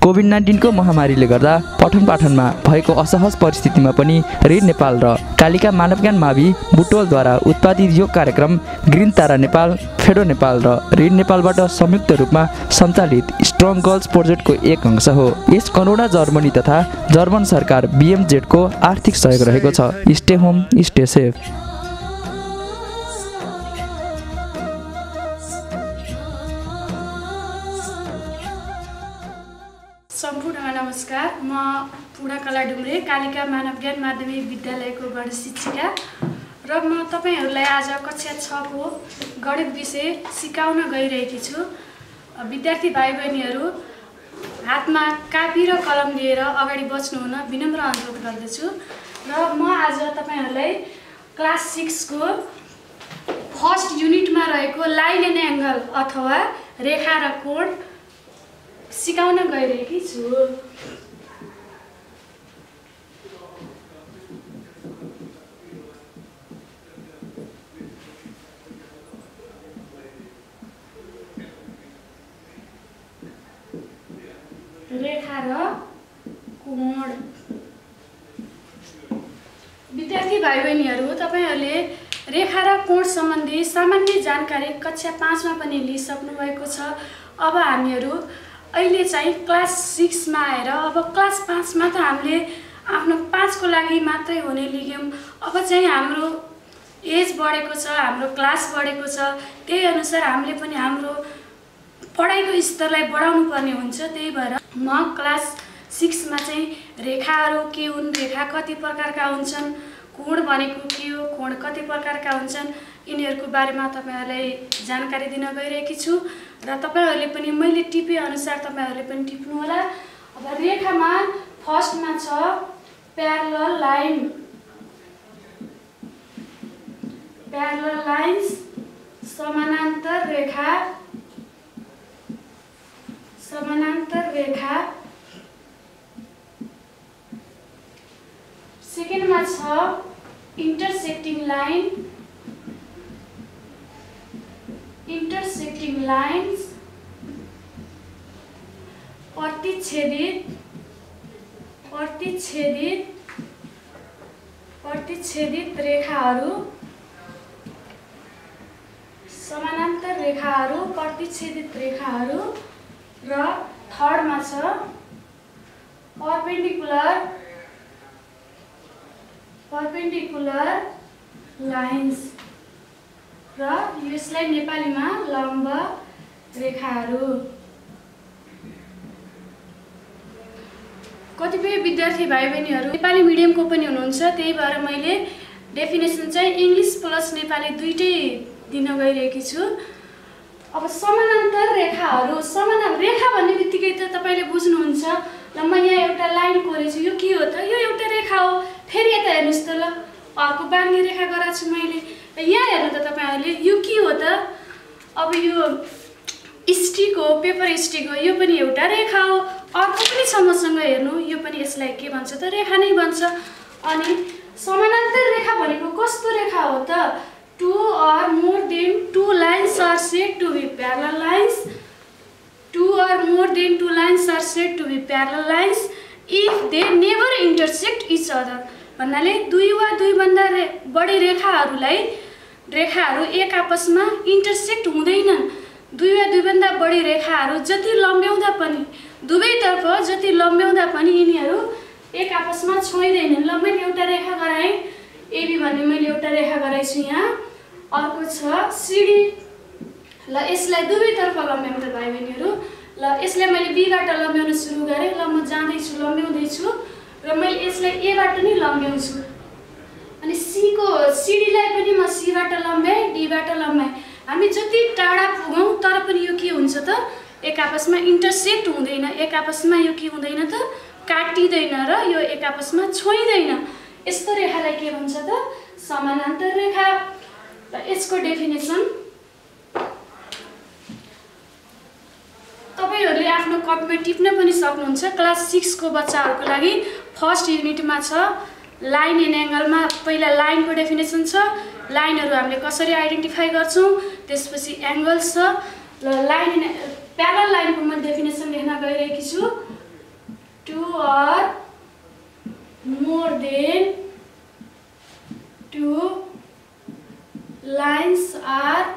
COVID-19 को महामारीले गर्दा पठन पाठनमा भएको असहज परिस्थितिमा पनि ऋण नेपाल र कालिका मानवज्ञान मावि बुटोलद्वारा उत्पादित यो कार्यक्रम ग्रिन तारा नेपाल, फेडो नेपाल र ऋण नेपालबाट संयुक्त रूपमा सञ्चालित स्ट्रङ गर्ल्स प्रोजेक्टको एक अंश हो। यस करोडा जर्मनी तथा जर्मन सरकार BMZ को आर्थिक सहयोग रहेको छ। Stay home, stay safe. सम्पूर्णलाई नमस्कार। म पूर्णकला डुम्रे, कालिका मानवज्ञान माध्यमिक विद्यालयको गणित शिक्षिका र म तपाईहरुलाई आज कक्षा 6 को गणित विषय सिकाउन गइरहेकी छु। विद्यार्थी भाइ-बहिनीहरु हातमा कापी र कलम लिएर अगाडि बस्नु हुन विनम्र अनुरोध गर्दछु। र म आज तपाईहरुलाई क्लास 6 को फर्स्ट युनिटमा रहेको लाइन एन्ड एंगल अथवा रेखा र कोण सिकाउन गइरहेकी छु। रेखा र कोण। विद्यार्थी भाइ-बहिनीहरु, तपाईहरुले रेखा र कोण सम्बन्धी सामान्य जानकारी कक्षा 5 मा पनि लिइसक्नु भएको छ। अब हामीहरु अहिले चाहिँ क्लास 6 मा आएर अब क्लास 5 मा त हामीले आफ्नो 5 को लागि मात्रै हुने लिग्यौं। अब चाहिँ हाम्रो एज बढेको छ, हाम्रो क्लास बढेको छ, त्यही अनुसार हामीले पनि हाम्रो पढाइको स्तरलाई बढाउनु पर्ने हुन्छ। त्यही भएर म क्लास 6 मा चाहिँ रेखाहरू के हुन्, रेखा कति प्रकारका हुन्छन्, कोण भनेको के हो, कोण कति प्रकारका हुन्छन्, यिनीहरुको बारेमा तपाईहरुलाई जानकारी दिन गइरहेकी छु। र तपाईहरुले पनि मैले टिपे अनुसार तपाईहरुले पनि टिप्नु होला। अब रेखामा फर्स्टमा छ प्यारलल लाइन, प्यारलल लाइन्स समानान्तर रेखा, समानान्तर रेखा। सेकेन्डमा छ इन्टरसेक्टिङ लाइन, इंटरसेक्टिंग लाइन्स प्रतिच्छेदित, प्रतिच्छेदित, प्रतिच्छेदित रेखाहरू, समानान्तर रेखाहरू, प्रतिच्छेदित रेखाहरू। र थर्डमा छ परपेन्डिकुलर, परपेन्डिकुलर लाइन्स र यसलाई नेपालीमा लम्ब रेखाहरू। कतिपय विद्यार्थी भाइ-बहिनीहरु नेपाली मिडियमको पनि हुनुहुन्छ, त्यही भएर मैले डेफिनेसन चाहिँ इंग्लिश प्लस नेपाली दुईटै दिन गइरहेकी छु। अब समानान्तर रेखाहरू, समानान्तर रेखा भन्ने बित्तिकै त तपाईले बुझ्नुहुन्छ। ल म यहाँ एउटा लाइन कोरेछु, यो के हो त? यो एउटा रेखा हो। फेरि यता हेर्नुस् त, ल अर्को बाङ्गे रेखा गराएको छु मैले। यहाँ हेर्नु त तपाईहरुले, यो के हो त? अब यो स्टिक हो, पेपर स्टिक हो, यो पनि एउटा रेखा हो। अर्को पनि छ मसँग हेर्नु, यो पनि यसलाई के भन्छ त? रेखा नै भन्छ। अनि समानान्तर रेखा भनेको कस्तो रेखा हो त? Two or more than two lines are said to be parallel lines. Two or more than two lines are said to be parallel lines if they never intersect each other. भन्नाले दुई वा दुई भन्दा बढी रेखाहरूलाई, रेखाहरू एक आपसमा इन्टरसेक्ट हुँदैनन्। दुई वा दुई भन्दा बढी रेखाहरू जति लम्ब्याउँदा पनि, दुवैतर्फ जति लम्ब्याउँदा पनि यिनीहरू एक आपसमा छोइदैनन्। ल मैले एउटा रेखा गराएँ, एबी भन्ने मैले एउटा रेखा गराइछु यहाँ। अर्को छ सिडी, ल यसलाई दुवैतर्फ लम्ब्याउँ त भाइ-बहिनीहरु। ल यसलाई मैले बी बाट लम्ब्याउन सुरु गरे। ल म जाँदै छु, लम्ब्याउँदै छु र मैले यसलाई ए बाट नै लम्ब्याउँछु। अनि सी को सिडीलाई पनि म सी बाट लम्ब्याएँ, डी बाट लम्ब्याएँ। हामी जति टाढा पुगौं तर पनि यो के हुन्छ त? एक आपसमा इन्टरसेक्ट हुँदैन, एक आपसमा यो के हुँदैन त? काटिदैन र यो एक आपसमा छोइदैन। यस्तो रेखालाई के भन्छ त? समानान्तर रेखा। र यसको डेफिनेसन तपाईहरुले आफ्नो कपीमा टिप्न पनि सक्नुहुन्छ। क्लास 6 को बच्चाहरुको लागि फर्स्ट युनिटमा छ लाइन एन्ड एंगलमा पहिला लाइनको डेफिनेसन छ, लाइनहरु हामीले कसरी आइडेन्टिफाई गर्छौं, त्यसपछि एंगल्स छ। ल लाइन प्यारलल लाइनको म डेफिनेसन लेख्न गइरहेकी छु। 2 or more than 2 lines are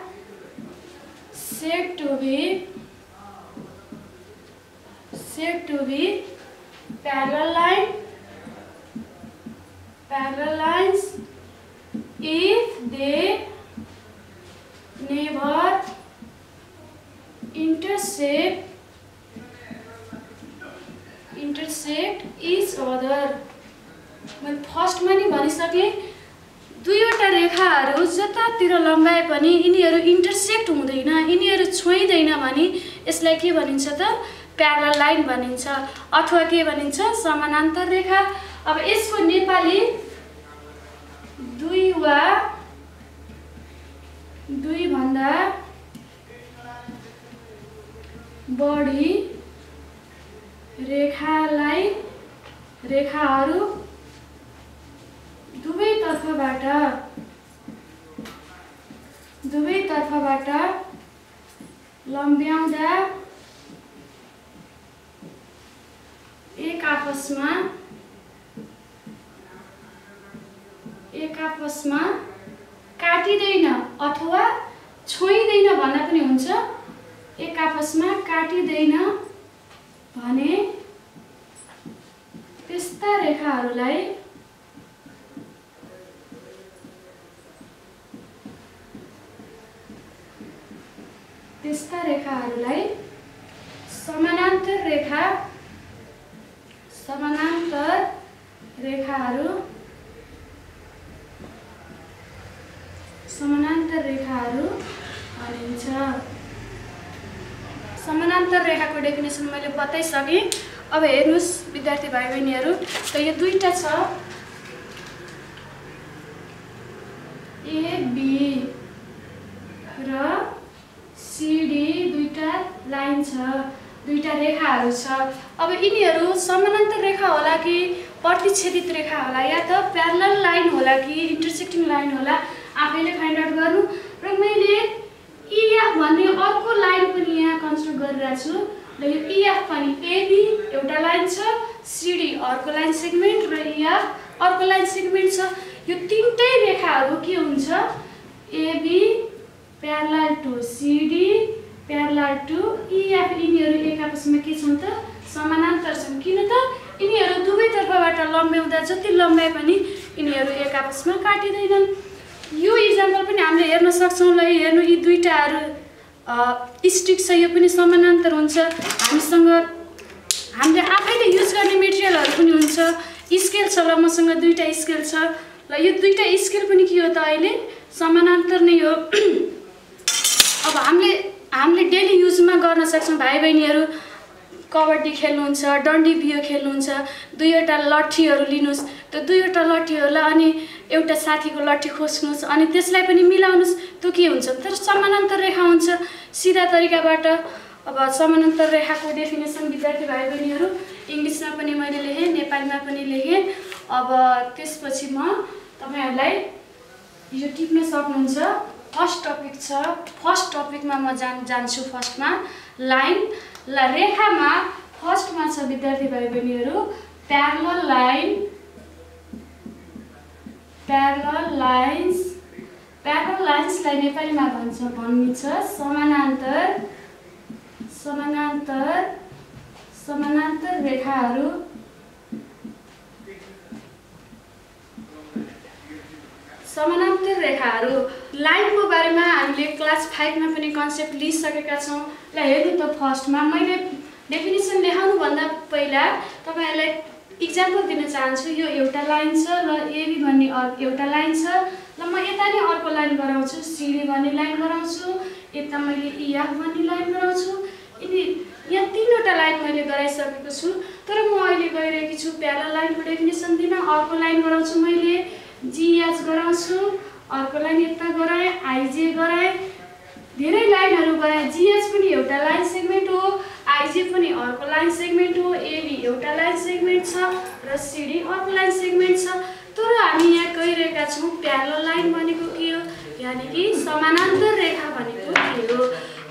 said to be parallel lines if they never intersect each other. मैले फर्स्टमा नि भनिसकेँ दुईवटा रेखाहरू जतातिर लम्बाए पनि यिनीहरू इन्टरसेक्ट हुँदैन, यिनीहरू छोइदैन भने यसलाई के भनिन्छ त प्यारलल लाइन भनिन्छ अथवा के भनिन्छ समानान्तर रेखा। अब यसको नेपाली दुई वा दुई भन्दा बढी रेखाहरू दुवैतर्फबाट लम्ब्याउँदा एक आपसमा काटिदैन अथवा छोइदैन भन्न पनि हुन्छ। एक आपसमा काटिदैन भने त्यस्ता रेखाहरूलाई समानान्तर रेखाहरू भनिन्छ। समानान्तर रेखाको डेफिनेसन मैले बताइसकेँ। अब हेर्नुस् विद्यार्थी भाइ बहिनीहरू, त यो दुईटा छ AB र CD, दुईटा लाइन छ, दुईटा रेखाहरू छ। अब यिनीहरू समानान्तर रेखा होला कि प्रतिच्छेदित रेखा होला या त प्यारलल लाइन होला कि इन्टरसेक्टिङ लाइन होला आफैले फाइन्ड आउट गर्नु। र मैले EF भन्ने अर्को लाइन पनि यहाँ कन्सिडर गरिरहेको छु। र यो EF पनि AB एउटा लाइन छ, CD अर्को लाइन सेगमेन्ट र EF अर्को लाइन सेगमेन्ट छ। यो तीनटै रेखाहरू के हुन्छ AB parallel to CD parallel to EF यिनीहरू एक आपसमा के छन् त समानान्तर छन्। किन त यिनीहरू दुवैतर्फबाट लम्ब्याउँदा जति लम्बाए पनि यिनीहरू एक आपसमा काटिँदैनन्। यो इक्जाम्पल पनि हामीले हेर्न सक्छौँ। ल हेर्नु यी दुईटाहरू स्टिक छ, यो पनि समानान्तर हुन्छ। हामीले आफैले युज गर्ने मेटेरियलहरू पनि हुन्छ। स्केल छ, ल मसँग दुईटा स्केल छ। ल यो दुईटा स्केल पनि के हो त अहिले समानान्तर नै हो। अब हामीले डेली युजमा गर्न सक्छौँ। भाइ बहिनीहरू कबड्डी खेल्नुहुन्छ, डन्डी बियो खेल्नुहुन्छ, दुईवटा लट्ठीहरू लिनुहोस्, त्यो दुईवटा लट्ठीहरूलाई अनि एउटा साथीको लट्ठी खोज्नुहोस् अनि त्यसलाई पनि मिलाउनुहोस्, त्यो के हुन्छ तर समानान्तर रेखा हुन्छ सिधा तरिकाबाट। अब समानान्तर रेखाको डेफिनेसन विद्यार्थी भाइ बहिनीहरू इङ्ग्लिसमा पनि मैले लेखेँ, नेपालीमा पनि लेखेँ। अब त्यसपछि म तपाईँहरूलाई यो टिप्न सक्नुहुन्छ। फर्स्ट टपिक छ, फर्स्ट टपिकमा म जान्छु। फर्स्टमा लाइन ल रेखामा फर्स्टमा छ विद्यार्थी भाइ बहिनीहरू प्यारलल लाइन्सलाई नेपालीमा भनिन्छ समानान्तर रेखाहरू। समानान्तर रेखाहरू लाइनको बारेमा हामीले क्लास 5 मा पनि कन्सेप्ट लिइसकेका छौँ। ल हेर्नु त फर्स्टमा मैले डेफिनेसन लेखाउनुभन्दा पहिला तपाईँहरूलाई इक्जाम्पल दिन चाहन्छु। यो एउटा लाइन छ र AB भन्ने एउटा लाइन छ। ल म यता नि अर्को लाइन गराउँछु, CD भन्ने लाइन गराउँछु, यता मैले EF भन्ने लाइन गराउँछु। यहाँ तीनवटा लाइन मैले गराइसकेको छु। तर म अहिले गइरहेकी छु प्यारलल लाइनको डेफिनेसन दिन। अर्को लाइन गराउँछु मैले GH गराउँछु, अर्को लाइन यता गराएँ, IJ गराएँ, धेरै लाइनहरू गराएँ। GH पनि एउटा लाइन सेगमेन्ट हो, IJ पनि अर्को लाइन सेगमेन्ट हो, AB एउटा लाइन सेगमेन्ट छ र CD अर्को लाइन सेगमेन्ट छ। तर हामी यहाँ गइरहेका छौँ प्यारलल लाइन भनेको के हो, यानि कि समानान्तर रेखा भनेको के हो।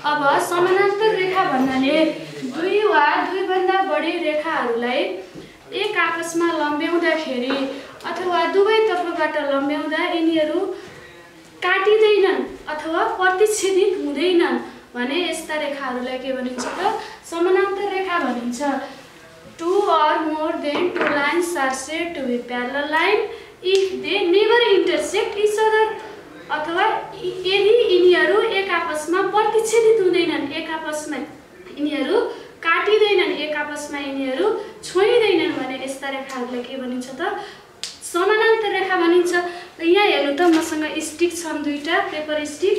अब समानान्तर रेखा भन्नाले दुई वा दुईभन्दा बढी रेखाहरूलाई एक आपसमा लम्ब्याउँदाखेरि अथवा दुवैतर्फबाट लम्ब्याउँदा यिनीहरू काटिँदैनन् अथवा प्रतिच्छेदित हुँदैनन् भने यस्ता रेखाहरूलाई के भनिन्छ त समानान्तर रेखा भनिन्छ। 2 or more than 2 lines are said to be parallel line if they never intersect each other अथवा यदि यिनीहरू एक आपसमा प्रतिच्छेदित हुँदैनन्, एक आपसमा यिनीहरू काटिँदैनन्, एक आपसमा यिनीहरू छोइँदैनन् भने यस्ता रेखाहरूलाई के भनिन्छ त समानान्तर रेखा भनिन्छ। र यहाँ हेर्नु त मसँग स्टिक छन् दुईटा पेपर स्टिक।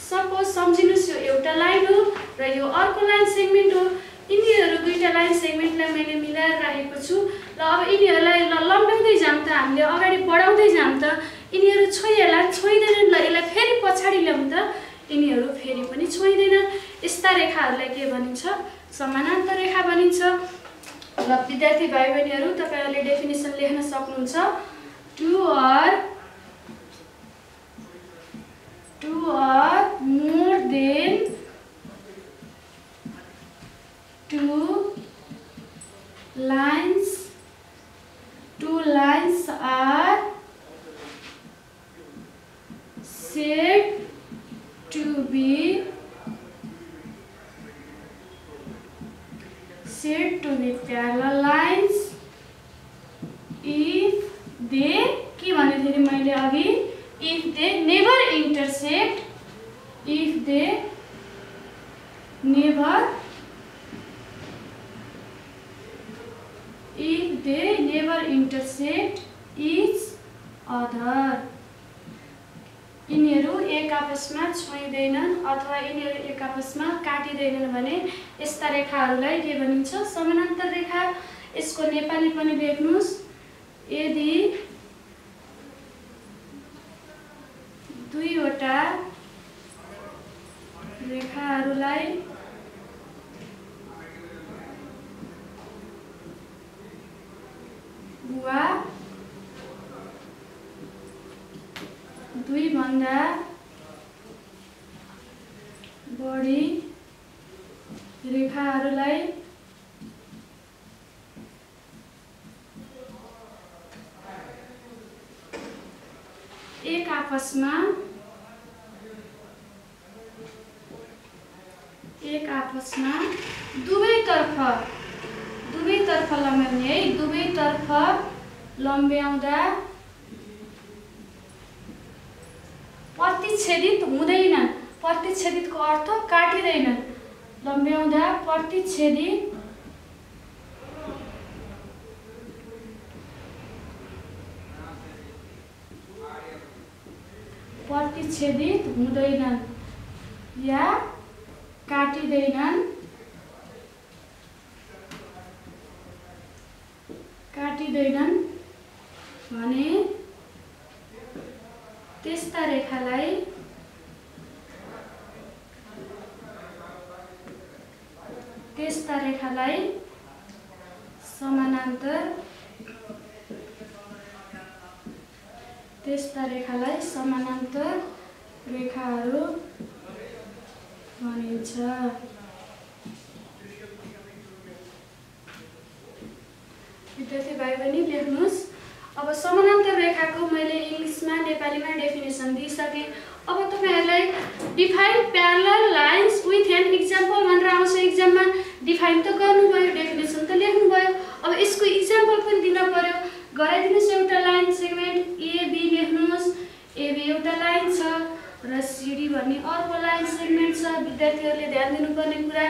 सपोज सम्झिनुस् यो एउटा लाइन हो र यो अर्को लाइन सेगमेन्ट हो। यिनीहरू दुईटा लाइन सेगमेन्टलाई मैले मिलाएर राखेको छु। र अब यिनीहरूलाई लम्ब्याउँदै जाम त हामीले अगाडि बढाउँदै जाम त यिनीहरू छोइएला छोइँदैनन्। ल यसलाई फेरि पछाडि ल्याउँ त यिनीहरू फेरि पनि छोइँदैनन्। यस्ता रेखाहरूलाई के भनिन्छ समानान्तर रेखा भनिन्छ। र विद्यार्थी भाइ बहिनीहरू तपाईहरुले डेफिनेसन लेख्न सक्नुहुन्छ। 2 or more than 2 lines are said to be parallel lines if they के भने फेरि मैले अघि if they never intersect each other। यिनीहरू एक आपसमा छोइँदैनन् अथवा यिनीहरू एक आपसमा काटिँदैनन् भने यस्ता रेखाहरूलाई के भनिन्छ समानान्तर रेखा। यसको नेपाली पनि लेख्नुस्। यदि दुईवटा रेखाहरूलाई वा दुईभन्दा बढी रेखाहरूलाई एक आपसमा दुवैतर्फ लम्ब्याउने है, दुवैतर्फ लम्ब्याउँदा प्रतिच्छेदित हुँदैनन्। प्रतिच्छेदितको अर्थ काटिँदैनन्। लम्ब्याउँदा प्रतिच्छेदित हुँदैनन् या काटिँदैनन् भने त्यस्ता रेखालाई समानान्तर रेखाहरू भनिन्छ। विद्यार्थी भाइ बहिनी लेख्नुस्। अब समानान्तर रेखाको मैले इंग्लिशमा नेपालीमा डेफिनेसन दिइसके। अब तपाईहरुलाई define parallel lines with an example भनेर आउँछ एक्जाममा। डिफाइन त गर्नुभयो, डेफिनेसन त लेख्नुभयो। अब यसको एक्जाम्पल पनि दिन पर्यो। गराइदिनुस्। एउटा लाइन सेगमेन्ट एबी लेख्नुस्। एबी एउटा लाइन छ र सीडी भन्ने अर्को लाइन सेगमेन्ट छ। विद्यार्थीहरुले ध्यान दिनुपर्ने कुरा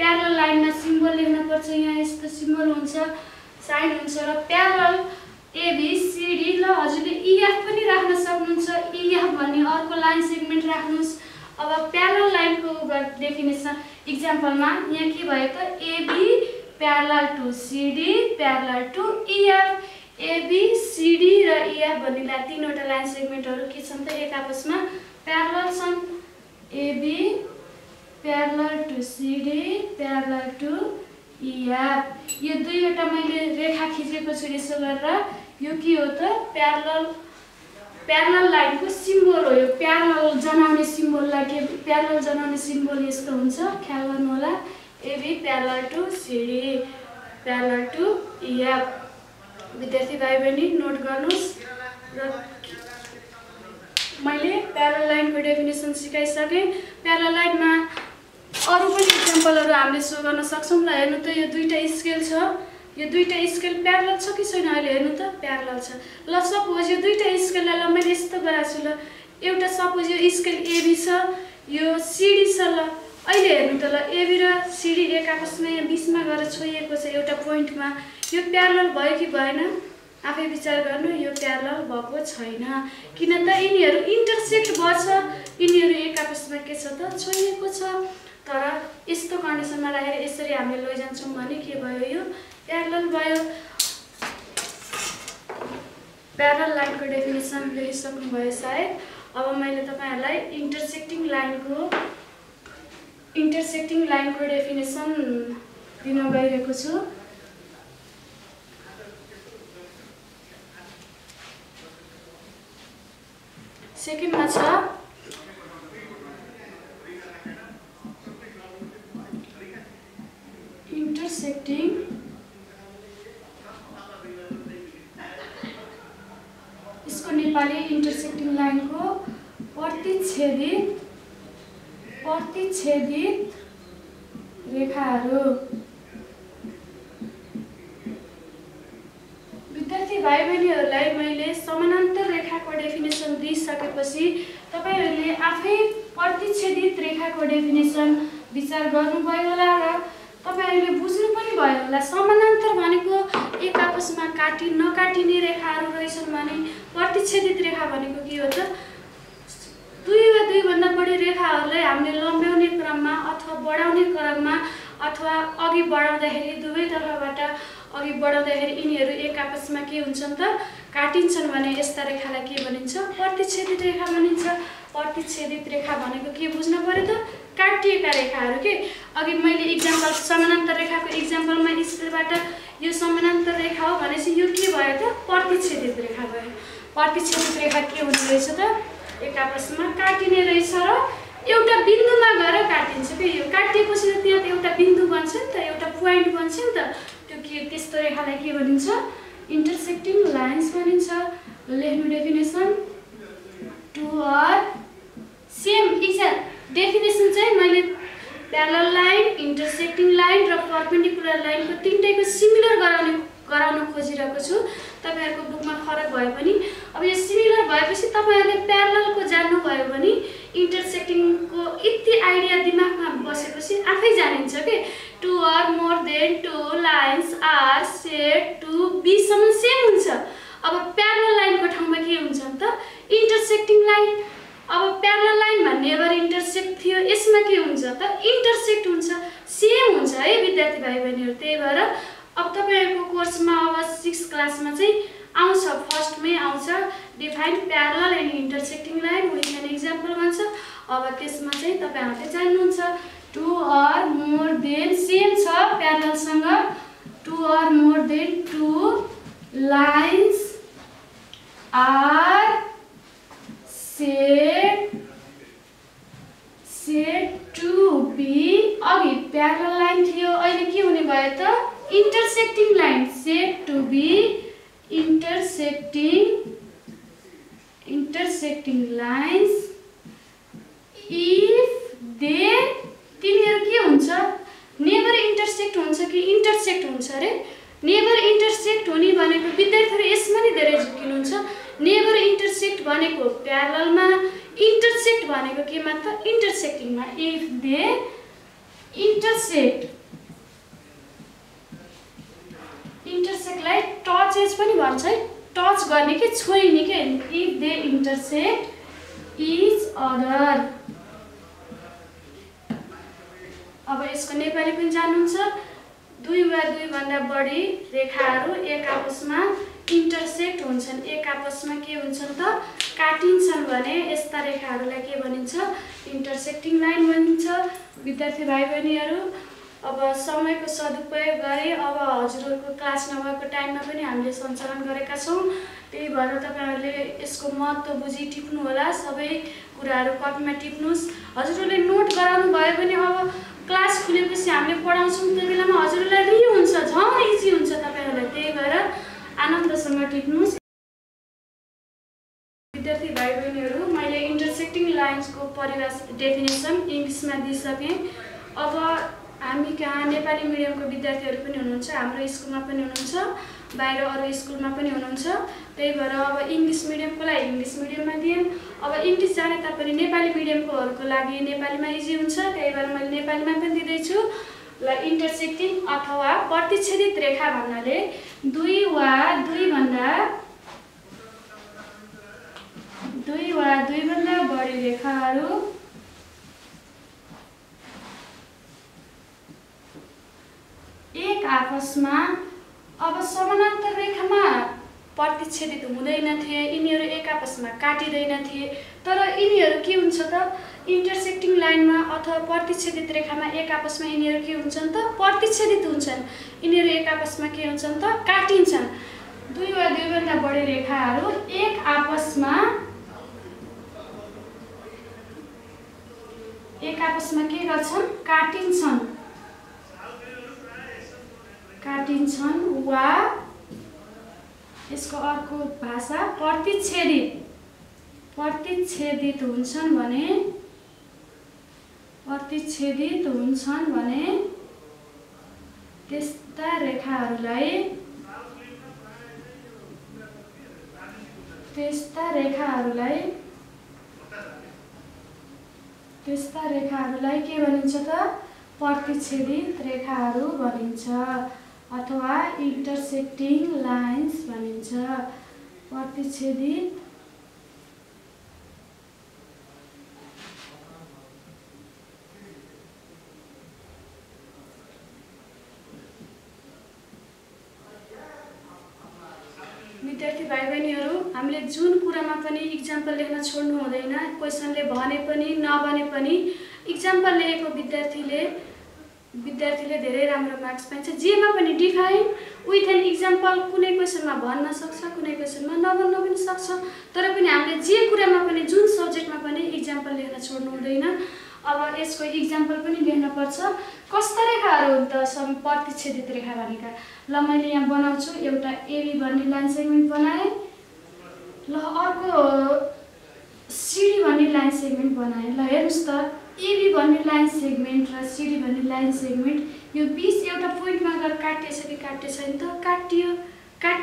प्यारलल लाइनमा सिम्बल लेख्न पर्छ। यहाँ यस्तो सिम्बल हुन्छ, साइन हुन्छ र प्यारलल एबीसीडी। ल हजुरले इएफ पनि राख्न सक्नुहुन्छ। इएफ भन्ने अर्को लाइन सेगमेन्ट राख्नुस्। अब प्यारलल लाइनको डेफिनेसन एक्जाम्पलमा यहाँ के भयो त AB parallel to CD parallel to EF. AB CD र इएफ भन्ने तीनवटा लाइन सेगमेन्टहरु के छन् त एक आपसमा प्यारलल छन्। AB parallel to CD parallel to EF. यो दुईवटा मैले रेखा खिचेको छु यसो गरेर। यो के हो त प्यारलल लाइनको सिम्बल हो। यो प्यारलल जनाउने सिम्बललाई के प्यारलल जनाउने सिम्बल यस्तो हुन्छ, ख्याल गर्नु होला। AB parallel to CD parallel to EF. विद्यार्थी भाइ बहिनी नोट गर्नुहोस्। र मैले प्यारल लाइनको डेफिनेसन सिकाइसकेँ। प्यारल लाइनमा अरू पनि इक्जाम्पलहरू हामीले सो गर्न सक्छौँ। ल हेर्नु त यो दुईवटा स्केल छ, यो दुईवटा स्केल प्यारल छ कि छैन? अहिले हेर्नु त प्यारल छ। ल सपोज यो दुईवटा स्केललाई ल मैले यस्तो गराएको छु। ल एउटा सपोज यो स्केल एबी छ, यो सिडी छ। ल अहिले हेर्नु त ल एबी र सिडी एक आपसमा यहाँ बिचमा गएर छोइएको छ एउटा पोइन्टमा। यो प्यारल भयो कि भएन? आफै विचार गर्नु। यो प्यारल भएको छैन, किन त यिनीहरू इन्टरसेक्ट भएछ, यिनीहरू एक आपसमा के छ त छोइएको छ। तर यस्तो कन्डिसनमा राखेर यसरी हामीले लैजान्छौँ भने के भयो? यो प्यारल भयो। प्यारल लाइनको डेफिनेसन लेखिसक्नुभयो सायद। अब मैले तपाईँहरूलाई इन्टरसेक्टिङ लाइनको डेफिनेसन दिन गइरहेको छु। सेकेन्डमा छ इन्टरसेक्टिङ यसको नेपाली इन्टरसेक्टिङ लाइनको प्रतिच्छेदित रेखाहरू। विद्यार्थी भाइ बहिनीहरूलाई मैले समानान्तर रेखाको डेफिनेसन दिइसकेपछि तपाईँहरूले आफै प्रतिच्छेदित रेखाको डेफिनेसन विचार गर्नुभयो होला र तपाईँहरूले बुझ्नु पनि भयो होला। समानान्तर भनेको एक आपसमा नकाटिने रेखाहरू रहेछन् भने प्रतिच्छेदित रेखा भनेको के हो त? दुई वा दुईभन्दा बढी रेखाहरूलाई हामीले लम्ब्याउने क्रममा अथवा बढाउने क्रममा अथवा अघि बढाउँदाखेरि दुवैतर्फबाट अघि बढाउँदाखेरि यिनीहरू एक आपसमा के हुन्छन् त काटिन्छन् भने यस्ता रेखालाई के भनिन्छ? प्रतिच्छेदित रेखा भनिन्छ। प्रतिच्छेदित रेखा भनेको के बुझ्न पर्यो त? काटिएका रेखाहरू के। अघि मैले इक्जाम्पल समानान्तर रेखाको इक्जाम्पलमा स्केलबाट यो समानान्तर रेखा हो भनेपछि यो के भयो त? प्रतिच्छेदित रेखा भयो। प्रतिच्छेदित रेखा के हुने रहेछ त? एक आपसमा काटिने रहेछ र एउटा बिन्दुमा गएर काटिन्छ कि। यो काटिएपछि त त्यहाँ एउटा बिन्दु बन्छ नि त, एउटा पोइन्ट बन्छ नि त। त्यो के त्यस्तो रेखालाई के भनिन्छ? इन्टरसेक्टिङ लाइन्स भनिन्छ। लेख्नु definition. Two are same definition चाहिँ मैले प्यारलल लाइन, इन्टरसेक्टिङ लाइन र परपेन्डिकुलर लाइनको तिनटैको सिमिलर गराउन खोजिरहेको छु। तपाईँहरूको बुकमा फरक भए पनि अब यो सिमिलर भएपछि तपाईँहरूले प्यारललको जान्नुभयो भने इन्टरसेक्टिङको यति आइडिया दिमागमा बसेपछि आफै जानिन्छ कि two or more than two lines are said to बीसम्म सेम हुन्छ। अब प्यारलल लाइनको ठाउँमा के हुन्छ त? Intersecting line. अब प्यारलल लाइन भन्ने एबार इन्टरसेक्ट थियो, यसमा के हुन्छ त? इन्टरसेक्ट हुन्छ, सेम हुन्छ है विद्यार्थी भाइ बहिनीहरू। त्यही भएर अब तपाईँहरूको कोर्समा अब 6 क्लासमा चाहिँ आउँछ, फर्स्टमै आउँछ define parallel and intersecting line with an example भन्छ। अब त्यसमा चाहिँ तपाईँहरूले जान्नुहुन्छ two or more than same छ प्यारललसँग। Two or more than two lines are said to be. अघि प्यारलल लाइन थियो, अहिले के हुने भयो त? Intersecting line. Said to be intersecting lines if they तिनीहरू के हुन्छ? नेभर इन्टरसेक्ट हुन्छ कि इन्टरसेक्ट हुन्छ अरे? नेभर इन्टरसेक्ट हुने भनेको विद्यार्थीहरू यसमा नि धेरै झुकिनुहुन्छ। नेभर इन्टरसेक्ट भनेको प्यारललमा, इन्टरसेक्ट भनेको केमा त? इन्टरसेक्टिङमा। इफ दे इन्टरसेक्टलाई टचेज पनि भन्छ है, टच गर्ने के छोइने के। If they intersect each other. अब यसको नेपाली पनि जान्नुहुन्छ। दुई वा दुईभन्दा बढी रेखाहरू एक आपसमा इन्टरसेक्ट हुन्छन्, एक आपसमा के हुन्छन् त? काटिन्छन् भने यस्ता रेखाहरूलाई के भनिन्छ? इन्टरसेक्टिङ लाइन भनिन्छ। विद्यार्थी भाइ बहिनीहरू अब समयको सदुपयोग गरे। अब हजुरहरूको क्लास नभएको टाइममा पनि हामीले सञ्चालन गरेका छौँ। त्यही भएर तपाईँहरूले यसको महत्त्व बुझी टिप्नु होला। सबै कुराहरू कपीमा टिप्नुहोस्। हजुरहरूले नोट गराउनु भयो भने अब क्लास खुलेपछि हामीले पढाउँछौँ, त्यो बेलामा हजुरहरूलाई रियो हुन्छ, झन् इजी हुन्छ तपाईँहरूलाई। त्यही भएर आनन्दसँग टिप्नुहोस्। विद्यार्थी भाइ बहिनीहरू, मैले इन्टरसेक्टिङ लाइन्सको परिभाषा डेफिनेसन इङ्ग्लिसमा दिइसकेँ। अब हामी कहाँ नेपाली मिडियमको विद्यार्थीहरू पनि हुनुहुन्छ, हाम्रो स्कुलमा पनि हुनुहुन्छ, बाहिर अरू स्कुलमा पनि हुनुहुन्छ। त्यही भएर अब इङ्ग्लिस मिडियमकोलाई इङ्ग्लिस मिडियममा दिएँ। अब इङ्ग्लिस जाने तापनि नेपाली मिडियमकोहरूको लागि नेपालीमा इजी हुन्छ, त्यही भएर मैले नेपालीमा पनि दिँदैछु। ल, इन्टरसेक्टिङ अथवा प्रतिच्छेदित रेखा भन्नाले दुई वा दुईभन्दा बढी रेखाहरू एक आपसमा अब समानान्तर रेखामा प्रतिच्छेदित हुँदैनथे, यिनीहरू एक आपसमा काटिँदैनथे। तर यिनीहरू के हुन्छ त, इन्टरसेक्टिङ लाइनमा अथवा प्रतिच्छेदित रेखामा एक आपसमा यिनीहरू के हुन्छन् त, प्रतिच्छेदित हुन्छन्। यिनीहरू एक आपसमा के हुन्छन् त, काटिन्छन्। दुई वा दुईभन्दा बढी रेखाहरू एक आपसमा के गर्छन्, काटिन्छन् वा यसको अर्को भाषा प्रतिच्छेदित हुन्छन् भने त्यस्ता रेखाहरूलाई के भनिन्छ त, प्रतिच्छेदित रेखाहरू भनिन्छ अथवा इन्टरसेक्टिङ लाइन्स भनिन्छ। प्रतिच्छेदित विद्यार्थी भाइ बहिनीहरू, हामीले जुन कुरामा पनि इक्जाम्पल लेख्न छोड्नु हुँदैन। क्वेसनले भने पनि नभने पनि इक्जाम्पल लेखेको विद्यार्थीले धेरै राम्रो मार्क्स पाइन्छ। जेमा पनि डिफाइन विथ एन इक्जाम्पल, कुनै क्वेसनमा भन्न सक्छ, कुनै क्वेसनमा नभन्न पनि सक्छ। तर पनि हामीले जे कुरामा पनि, जुन सब्जेक्टमा पनि इक्जाम्पल लेख्न छोड्नु हुँदैन। अब यसको इक्जाम्पल पनि लेख्नुपर्छ। कस्ता रेखाहरू हुन् त प्रतिच्छेदित रेखा भनेका? ल, मैले यहाँ बनाउँछु। एउटा एबी भन्ने लाइन सेगमेन्ट बनाएँ। ल, अर्को सिडी भन्ने लाइन सेगमेन्ट बनाएँ। ल, हेर्नुहोस् त, एबी भन्ने लाइन सेगमेन्ट र सिडी भन्ने लाइन सेगमेन्ट यो बिच एउटा पोइन्टमा गएर काटिएछ कि काटिएछ नि त? काट्यो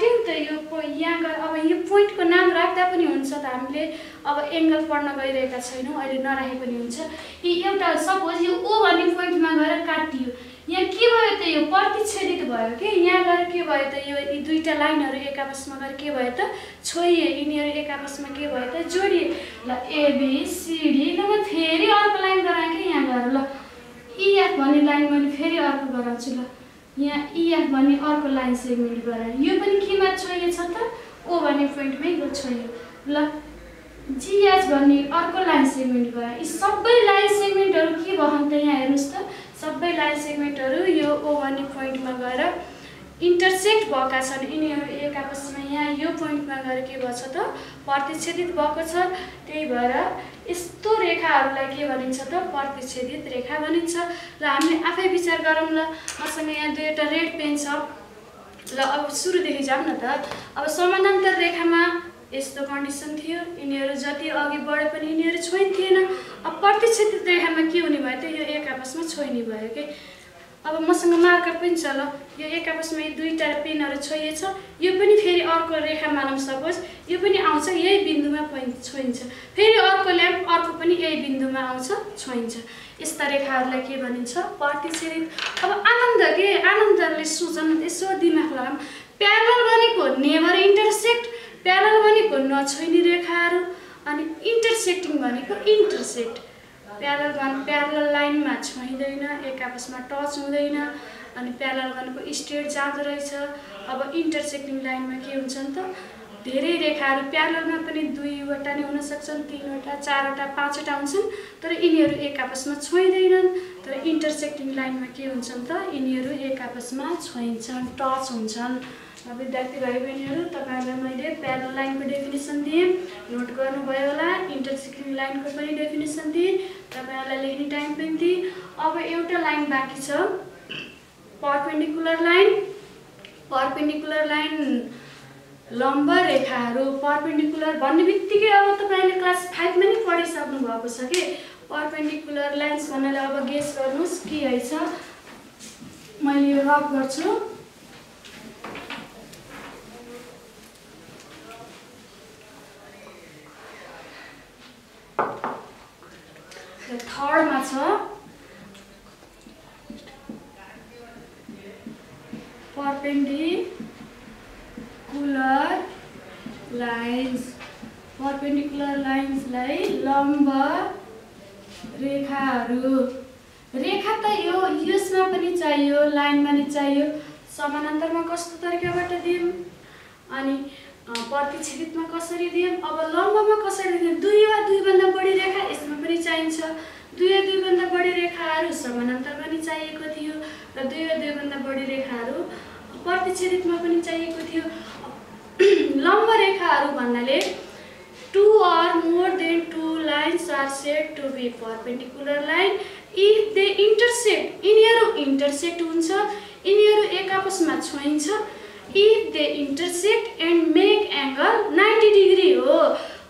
नि त। यो यहाँ गएर अब यो पोइन्टको नाम राख्दा पनि हुन्छ त। हामीले अब एङ्गल पढ्न गइरहेका छैनौँ, अहिले नराखे पनि हुन्छ। एउटा सपोज यो ओ भन्ने पोइन्टमा गएर काटियो, यहाँ के भयो त, यो प्रतिच्छेदित भयो कि यहाँ गएर के भयो त, यो यी दुईटा लाइनहरू एक आपसमा गएर के भयो त, छोइए। यिनीहरू एक आपसमा के भयो त, जोडिए। ल, एबिसिडी। ल, म फेरि अर्को लाइन गराएँ कि यहाँ गएर। ल, इएफ भन्ने लाइन मैले फेरि अर्को गराउँछु। ल, यहाँ इएफ भन्ने अर्को लाइन सेगमेन्ट गराएँ। यो पनि केमा छोइएछ त, ओ भन्ने पोइन्टमै छोइयो। ल, जिएच भन्ने अर्को लाइन सेगमेन्ट गराएँ। यी सबै लाइन सेगमेन्टहरू के भयो त, यहाँ हेर्नुहोस् त, सबै लाइन सेगमेन्टहरू यो ओ भन्ने पोइन्टमा गएर इन्टरसेक्ट भएका छन्। यिनीहरू एक आपसमा यहाँ यो पोइन्टमा गएर के भएछ त, प्रतिच्छेदित भएको छ। त्यही भएर यस्तो रेखाहरूलाई के भनिन्छ त, प्रतिच्छेदित रेखा भनिन्छ। ल, हामीले आफै विचार गरौँ। ल, मसँग यहाँ दुईवटा रेड पेन छ। ल, अब सुरुदेखि जाउँ न त। अब समानान्तर रेखामा यस्तो कन्डिसन थियो, यिनीहरू जति अघि बढे पनि यिनीहरू छोइन्थेन। अब प्रतिच्छेदित रेखामा के हुने भयो त, यो एक आपसमा छोइने भयो कि। अब मसँग मार्कर पनि छ। ल, यो एक आपसमा यो दुईटा पेनहरू छोइएछ। यो पनि फेरि अर्को रेखा मानौँ सपोज, यो पनि आउँछ यही बिन्दुमा छोइन्छ। फेरि अर्को ल्याम्प, अर्को पनि यही बिन्दुमा आउँछ, छोइन्छ। यस्ता रेखाहरूलाई के भनिन्छ, प्रतिच्छेदित। अब आनन्दले सोचौँ, यसो दिमाग लगाऊँ। प्यारलल भनेको नेभर इन्टरसेक्ट, प्यारलल भनेको नछोइने रेखाहरू, अनि इन्टरसेक्टिङ भनेको इन्टरसेक्ट। प्यारलल लाइनमा छोइँदैन, एक आपसमा टच हुँदैन, अनि प्यारलल भनेको स्ट्रेट जाँदो रहेछ। अब इन्टरसेक्टिङ लाइनमा के हुन्छन् त, धेरै रेखाहरू प्यारललमा पनि दुईवटा नै हुन सक्छन्, तीनवटा, चारवटा, पाँचवटा हुन्छन्। तर यिनीहरू एक आपसमा छोइँदैनन्। तर इन्टरसेक्टिङ लाइनमा के हुन्छन् त, यिनीहरू एक आपसमा छोइन्छन्, टच हुन्छन्। विद्यार्थी भाइ बहिनीहरू, तपाईँहरूलाई मैले प्यारलल लाइनको डेफिनेसन दिएँ, नोट गर्नुभयो होला। इन्टरसेक्टिङ लाइनको पनि डेफिनेसन दिएँ, तपाईँहरूलाई लेख्ने टाइम पनि दिएँ। अब एउटा लाइन बाँकी छ, परपेन्डिकुलर लाइन। परपेन्डिकुलर लाइन लम्ब रेखाहरू परपेन्डिकुलर भन्ने बित्तिकै अब तपाईँले क्लास 5 मा नि पढिसक्नु भएको छ कि परपेन्डिकुलर लाइन्स भन्नाले अब गेस गर्नुहोस् के रहेछ। मैले यो रफ गर्छु। थर्डमा छ परपेन्डिकुलर लाइन्स। परपेन्डिकुलर लाइन्सलाई लम्ब रेखाहरू। रेखा त यसमा पनि चाहियो, लाइनमा नि चाहियो। समानान्तरमा कस्तो तरिकाबाट दियौँ अनि प्रतिच्छेदितमा कसरी दियौँ, अब लम्बमा कसरी दियौँ। 2 वा 2 भन्दा बढी रेखा यसमा पनि चाहिन्छ। 2 वा 2 भन्दा बढी रेखाहरू समानान्तरमा नि चाहिएको थियो र 2 वा 2 भन्दा बढी रेखाहरू प्रतिच्छेदितमा पनि चाहिएको थियो। लम्ब रेखाहरू भन्नाले 2 or more than 2 lines are said to be perpendicular line if they intersect. यिनीहरू intersect हुन्छ, यिनीहरू एक आपसमा छोइन्छ। if they intersect and make angle 90 degree हो।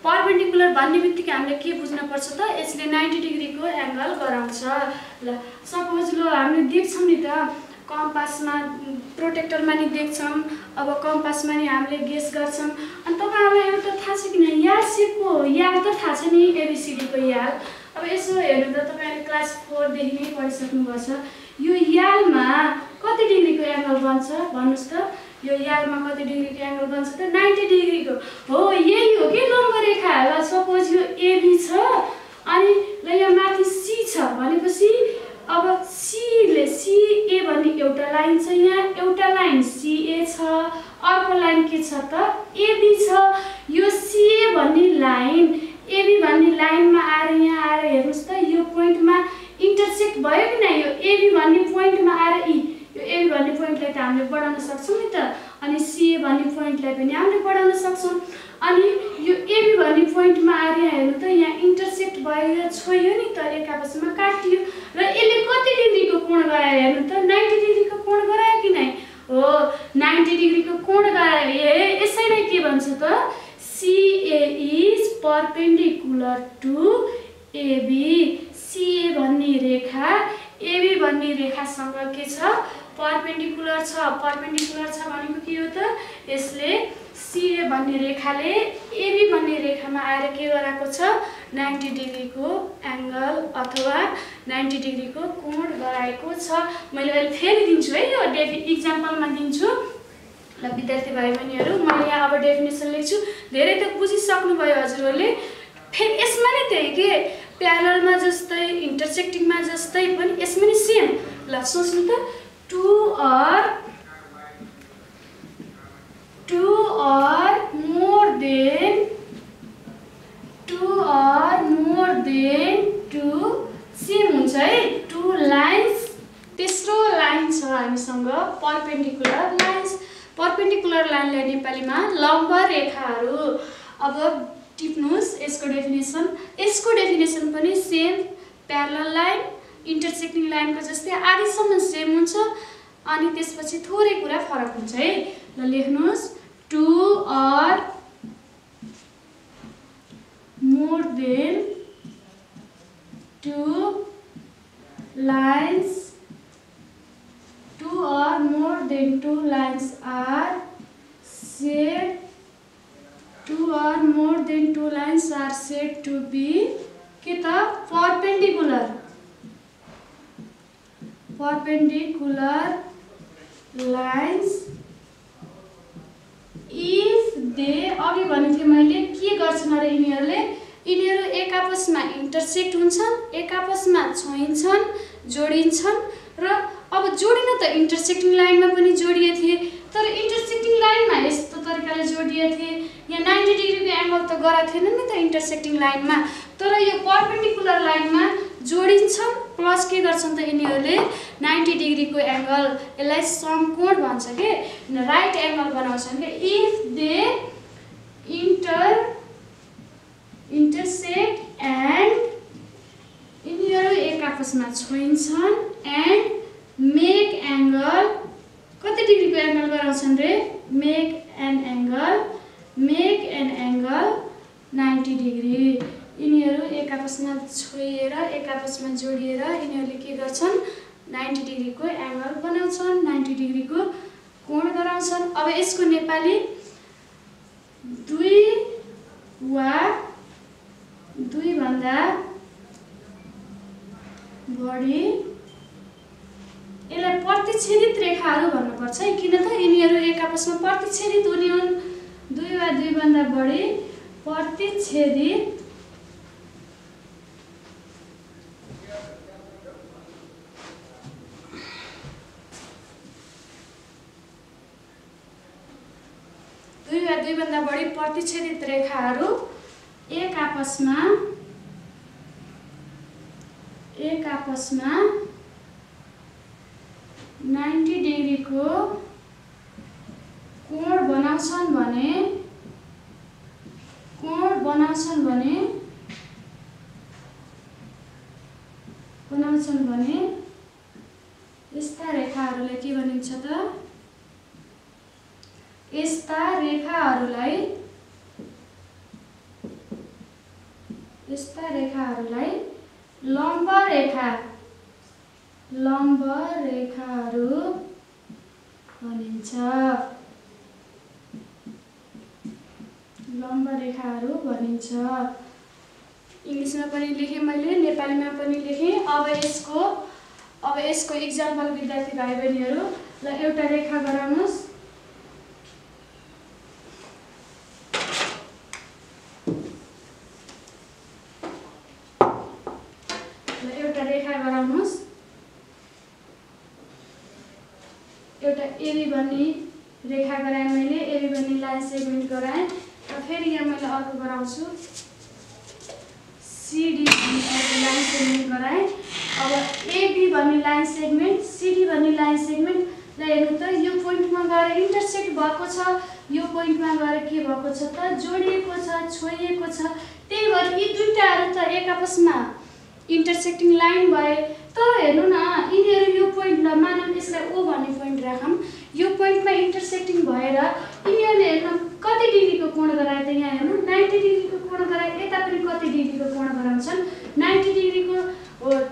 परपेन्डिकुलर भन्ने बित्तिकै हामीले के बुझ्नुपर्छ त, यसले 90 डिग्रीको एङ्गल गराउँछ। ल सपोज ल हामीले देख्छौँ नि त कम्पासमा, प्रोटेक्टरमा नि देख्छौँ। अब कम्पासमा नि हामीले गेस गर्छौँ। अनि तपाईँहरूलाई एउटा थाहा छ कि न, याल सेपको याल त थाहा छ नि, एबिसिडीको याल। अब यसो हेर्नु त तपाईँले क्लास 4 देखि नै पढिसक्नु भएको छ। यो यालमा कति डिग्रीको एङ्गल बन्छ भन्नुहोस् त। यो यालमा कति डिग्रीको एङ्गल बन्छ त, 90 डिग्रीको हो। यही हो कि लम्ब रेखा। ल सपोज यो एबी छ अनि ल यो माथि सी छ भनेपछि अब सीले सीए भन्ने एउटा लाइन छ, यहाँ एउटा लाइन सीए छ, अर्को लाइन के छ त एबी छ। यो सीए भन्ने लाइन एबी भन्ने लाइनमा आएर यहाँ आएर हेर्नुहोस् त, यो पोइन्टमा इन्टरसेक्ट भयो कि नै। यो एबी भन्ने पोइन्टमा आएर यो एबी भन्ने पोइन्टलाई त हामीले बढाउन सक्छौँ नि त, अनि सीए भन्ने पोइन्टलाई पनि हामीले बढाउन सक्छौँ। अनि यो एबी भन्ने पोइन्टमा आएर यहाँ हेर्नु त, यहाँ इन्टरसेक्ट भयो, छोयो नि त, एक आपसमा काटियो र यसले कति डिग्रीको कोण गरायो हेर्नु त, 90 डिग्रीको कोण गरायो कि नै हो। 90 डिग्रीको कोण गरायो। यसैलाई के भन्छ त, CA is perpendicular to AB. CA भन्ने रेखा एबी भन्ने रेखासँग के छ, परपेन्डिकुलर छ। परपेन्डिकुलर छ भनेको के हो त, यसले सीए भन्ने रेखाले एबी भन्ने रेखामा आएर के गराएको छ, 90 डिग्रीको एङ्गल अथवा 90 डिग्रीको कोण गराएको छ। मैले अहिले फेरि दिन्छु है, यो इक्जाम्पलमा दिन्छु। ल विद्यार्थी भाइ बहिनीहरू, मैले यहाँ अब डेफिनेसन लेख्छु। धेरै त बुझिसक्नुभयो हजुरहरूले। फेरि यसमा नि त्यही के, प्यारलमा जस्तै इन्टरसेक्टिङमा जस्तै पनि यसमा नि सेम। ल सोच्नु त, 2 or more than 2 सेम हुन्छ है। 2 लाइन्स। तेस्रो लाइन छ हामीसँग परपेन्डिकुलर लाइन्स। परपेन्डिकुलर लाइनलाई नेपालीमा लम्ब रेखाहरू। अब टिप्नुहोस् यसको डेफिनेसन पनि सेम, प्यारलल लाइन इन्टरसेक्टिङ लाइनको जस्तै आधीसम्म सेम हुन्छ। अनि त्यसपछि थोरै कुरा फरक हुन्छ है। ल लेख्नुहोस्, 2 or more than 2 lines are said 2 or more than 2 lines are said to be के त perpendicular lines if they, अघि भनेको थिएँ मैले, के गर्छन् अरे यिनीहरू एक आपसमा इन्टरसेक्ट हुन्छन्, एक आपसमा छोइन्छन्, जोडिन्छन्। र अब जोडिन त इन्टरसेक्टिङ लाइनमा पनि जोडिए थिए, तर इन्टरसेक्टिङ लाइनमा यस्तो तरिकाले जोडिए थिए। यहाँ 90 डिग्रीको एङ्गल त गराएको थिएन नि त इन्टरसेक्टिङ लाइनमा, तर यो परपेन्डिकुलर लाइनमा जोडिन्छन् प्लस के गर्छन् त यिनीहरूले 90 डिग्रीको एङ्गल, यसलाई समकोण भन्छ के, राइट एङ्गल बनाउँछन् के। इफ दे इन्टरसेक्ट एन्ड यिनीहरू एक आपसमा छोइन्छन् एन्ड मेक एङ्गल, कति डिग्रीको एङ्गल गराउँछन् रे, मेक एन एङ्गल एक आपसमा छोएर एक आपसमा जोडिएर यिनीहरूले के गर्छन् 90 डिग्रीको एंगल बनाउँछन् 90 डिग्रीको कोण गराउँछन्। अब यसको नेपाली दुई वा दुई भन्दा बढी यसलाई प्रतिच्छेदित रेखाहरू भन्नुपर्छ है, किन त यिनीहरू एक आपसमा प्रतिच्छेदित हुने हुन्। दुई वा दुई भन्दा बढी प्रतिच्छेदित दुई भन्दा बढी प्रतिच्छेदित रेखाहरू एक आपसमा 90 डिग्रीको कोण बनाउँछन् भने यस्ता रेखाहरूलाई के भनिन्छ त? यस्ता रेखाहरूलाई लम्ब रेखाहरू भनिन्छ। इंग्लिशमा पनि लेखेँ मैले, नेपालीमा पनि लेखेँ। अब यसको इक्जाम्पल विद्यार्थी भाइ बहिनीहरू, ल एउटा रेखा गराउनुस्। एउटा एबी भन्ने रेखा गराएँ मैले, एबी भन्ने लाइन सेगमेन्ट गराएँ र फेरि यहाँ मैले अर्को गराउँछु सीडी भन्ने लाइन सेगमेन्ट गराएँ। अब एबी भन्ने लाइन सेगमेन्ट, सीडी भन्ने लाइन सेगमेन्टलाई हेर्नु त, यो पोइन्टमा गएर इन्टरसेक्ट भएको छ, यो पोइन्टमा गएर के भएको छ त? जोडिएको छ, छोइएको छ। त्यही भएर यी दुईटाहरू त एक आपसमा इन्टरसेक्टिङ लाइन भए। तर हेर्नु न, यिनीहरू यो पोइन्टलाई मानौँ, यसलाई ओ भन्ने पोइन्ट राखौँ, यो पोइन्टमा इन्टरसेक्टिङ भएर यिनीहरूले हेर्नु कति डिग्रीको कोण गराए त? यहाँ हेर्नु 90 डिग्रीको कोण गराए। यता पनि कति डिग्रीको कोण गराउँछन्? 90 डिग्रीको।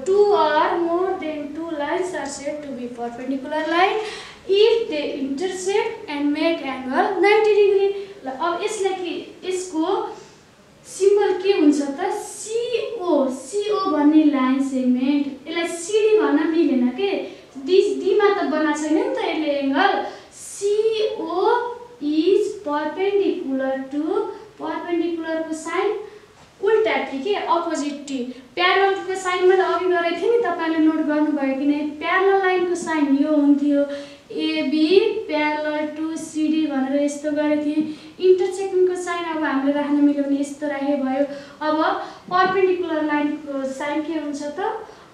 2 or more than 2 lines are said to be perpendicular line if they intersect and make angle 90 degree। ल अब यसलाई के, यसको सिम्बल के हुन्छ त? CO भन्ने लाइन सेगमेन्ट। यसलाई सीडी भन्न मिलेन के, डीमा त बना छैन नि त यसले एंगल। CO is perpendicular को साइन उल्टा टी के, अपोजिट टी। प्यारल को साइन मैले अघि गरेको थिएँ नि, तपाईले नोट गर्नुभयो कि नै? प्यारल लाइन को साइन यो हुन्थ्यो AB प्यारल टु CD भनेर यस्तो गरेको थिएँ। इन्टरसेक्टिङ को साइन अब हामीले राख्न मिल्यो भने यस्तो राखे भयो। अब परपेन्डिकुलर लाइन को साइन के हुन्छ त?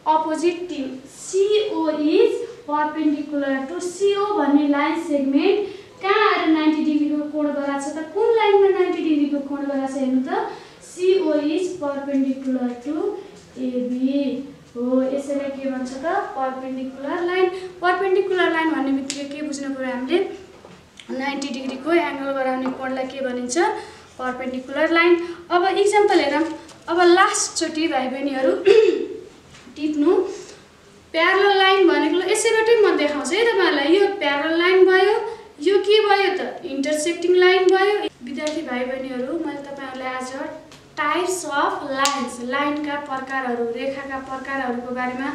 Opposite T. CO is perpendicular to CO भन्ने लाइन सेगमेन्ट कहाँ आएर 90 डिग्रीको कोण गराछ त? कुन लाइनमा 90 डिग्रीको कोण गराछ हेर्नु त? CO is perpendicular to AB हो। यसैलाई के भन्छ त? Perpendicular line. परपेन्डिकुलर लाइन भन्ने बित्तिकै के बुझ्नु पर्यो हामीले? 90 डिग्रीको एंगल गराउने कोणलाई के भनिन्छ? Perpendicular line. अब इक्जाम्पल हेरौँ। अब लास्ट चोटि भाइ बहिनीहरू टिप्नु। प्यारल लाइन भनेको यसैबाटै म देखाउँछु है तपाईहरुलाई। यो प्यारल लाइन भयो, यो के भयो त? इन्टरसेक्टिङ लाइन भयो। विद्यार्थी भाइ बहिनीहरू, मैले तपाईहरुलाई आज टाइप्स अफ लाइन्स, लाइनका प्रकारहरू, रेखाका प्रकारहरूको बारेमा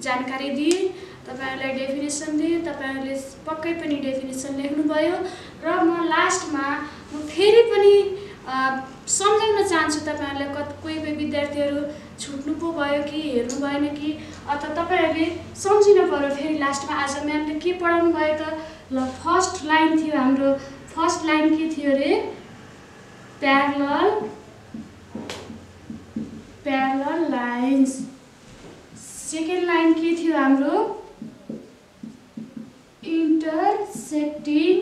जानकारी दिए। तपाईहरुलाई डेफिनेसन दिए, तपाईहरुले पक्कै पनि डेफिनेसन लेख्नुभयो र म लास्टमा फेरि पनि सम्झाउन चाहन्छु तपाईहरुलाई। कोही विद्यार्थीहरू छुट्नु पो भयो कि हेर्नु भएन कि, अथवा तपाईहरुले सम्झिनु पर्यो फेरि लास्टमा। आज म्यामले के पढाउनु भयो त? ल फर्स्ट लाइन थियो हाम्रो, फर्स्ट लाइन के थियो रे? Parallel lines. सेकेन्ड लाइन के थियो हाम्रो? Intersecting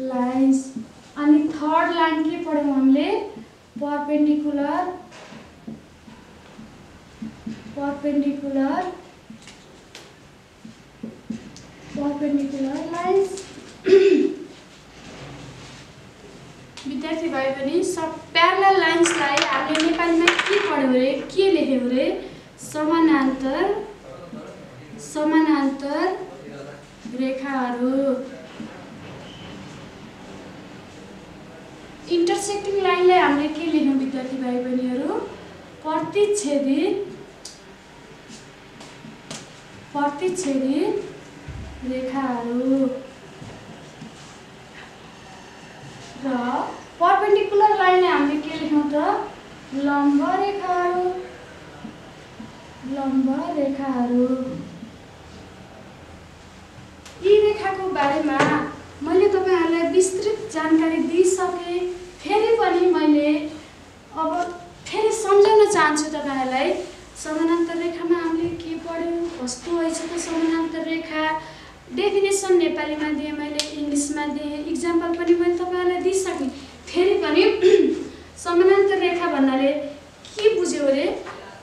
lines. अनि थर्ड लाइन के पढ्यौं हामीले? Perpendicular lines. विद्यार्थी भाइ पनि सब प्यारलल लाइन्सलाई हामीले नेपालीमा के पढ्यौँ रे, के लेख्यौँ रे? समानान्तर रेखाहरू। इन्टरसेक्टिङ लाइनलाई हामीले के लेख्यौँ विद्यार्थी भाइ बहिनीहरू? प्रतिच्छेदी रेखाहरू। र परपेन्डिकुलर लाइनलाई हामीले के लेख्यौँ त? लम्ब रेखाहरू। यी रेखाको बारेमा मैले तपाईहरुलाई विस्तृत जानकारी दिइसके। फेरि पनि मैले अब फेरि सम्झाउन चाहन्छु तपाईहरुलाई। समानान्तर रेखामा हामीले के पढ्यौँ, कस्तो रहेछ त समानान्तर रेखा, डेफिनेसन नेपालीमा दिएँ मैले, इङ्ग्लिसमा दिएँ, इक्जाम्पल पनि मैले तपाईहरुलाई दिइसकेँ। फेरि पनि समानान्तर रेखा भन्नाले के बुझ्यौ रे?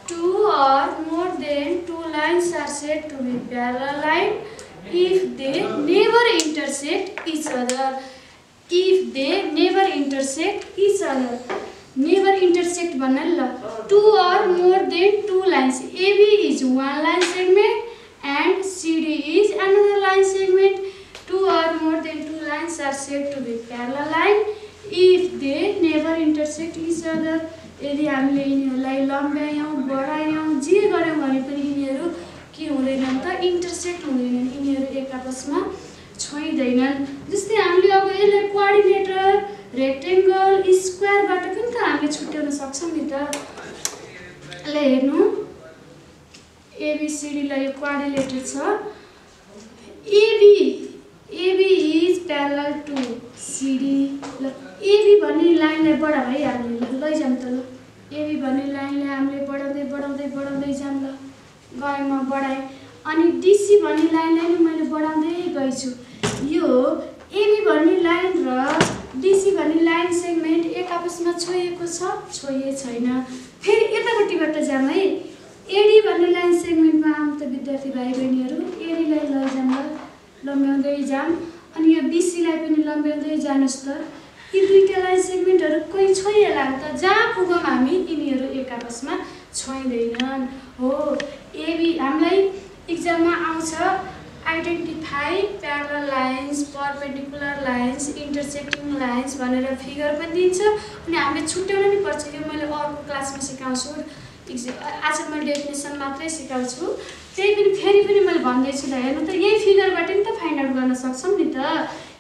2 or more than 2 lines are said to be parallel line if they never intersect each other. Never intersect भन्नाले ल 2 or more than 2 lines. AB is one line segment and CD is another line segment. 2 or more than 2 lines are said to be parallel line if they never intersect each other. यदि हामीले यिनीहरूलाई लम्ब्यायौँ, बढायौँ, जे गर्यौँ भने पनि यिनीहरू के हुँदैनन् त? इन्टरसेक्ट हुँदैनन्, यिनीहरू एक आपसमा छोइँदैनन्। जस्तै हामीले अब यसलाई कोअर्डिनेटर, रेक्टेङ्गल, स्क्वायरबाट पनि त हामीले छुट्याउन सक्छौँ नि त। ल हेर्नु, एबीसीडीलाई यो कोअर्डिनेटर छ। AB is parallel to CD. ल एबी भन्ने लाइनलाई बढा है हामीले लैजाउँ त। ल एबी भन्ने लाइनलाई हामीले बढाउँदै जाऊँ। ल गएँ म बढाएँ। अनि डीसी भन्ने लाइनलाई पनि मैले बढाउँदै गएछु। यो एबी भन्ने लाइन र डीसी भन्ने लाइन सेगमेन्ट एक आपसमा छोइएको छ, छोइए छैन। फेरि यतापट्टिबाट जाऊँ है। एडी भन्ने लाइन सेगमेन्टमा आउँ त विद्यार्थी भाइ बहिनीहरू। एडीलाई लैजाउँ, लम्ब्याउँदै जाऊँ। अनि यो बीसीलाई पनि लम्ब्याउँदै जानुहोस् त। यी दुईटा लाइन सेगमेन्टहरू कोही छोइएला नि त। जहाँ पुगौँ हामी यिनीहरू एक आपसमा छोइँदैनन्। हो एबी हामीलाई इक्जाममा आउँछ identify parallel lines, perpendicular lines, intersecting lines भनेर फिगर पनि दिन्छ। अनि हामीले छुट्याउन पनि पर्छ। यो मैले अर्को क्लासमा सिकाउँछु। आज मैले डेफिनेसन मात्रै सिकाउँछु। त्यही पनि फेरि पनि मैले भन्दैछु ल। हेर्नु त यही फिगरबाट नि त फाइन्ड आउट गर्न सक्छौँ नि त।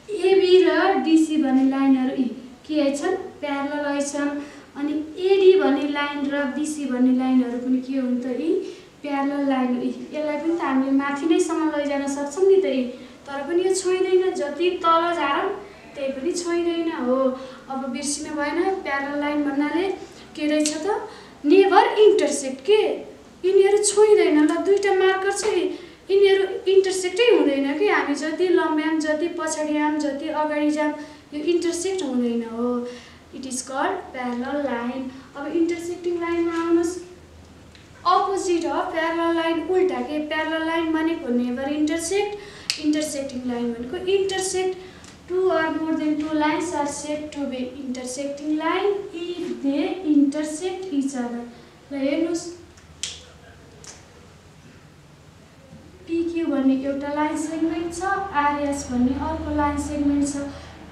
एबी र डीसी भन्ने लाइनहरू के छन्? प्यारलल छन्। अनि एडी भन्ने लाइन र बीसी भन्ने लाइनहरू पनि के हुन् त? यी प्यारलल लाइन। यसलाई पनि त हामीले माथि नैसम्म लैजान सक्छौँ नि त। तर पनि यो छोइँदैन। जति तल झारौँ त्यही पनि छोइँदैन। हो अब बिर्सिनु भएन। प्यारलल लाइन भन्नाले के रहेछ त? Never intersect. के यिनीहरू छोइँदैन। ल दुईटा मार्कर छ, यिनीहरू इन्टरसेक्टै हुँदैन कि। हामी जति लम्ब्याम, जति पछाडि आऊँ, जति अगाडि जाऊँ, यो इन्टरसेक्ट हुँदैन। हो it is called parallel line. अब इन्टरसेक्टिङ लाइनमा आउनुहोस्। अपोजिट अफ प्यारलल लाइन उल्टा के? प्यारलल लाइन भनेको नेभर इन्टरसेक्ट, इन्टरसेक्टिङ लाइन भनेको intersect. 2 or more than 2 lines are said to be intersecting line if they intersect each other. ल हेर्नुहोस्, PQ भन्ने एउटा लाइन सेगमेन्ट छ, RS भन्ने अर्को लाइन सेगमेन्ट छ।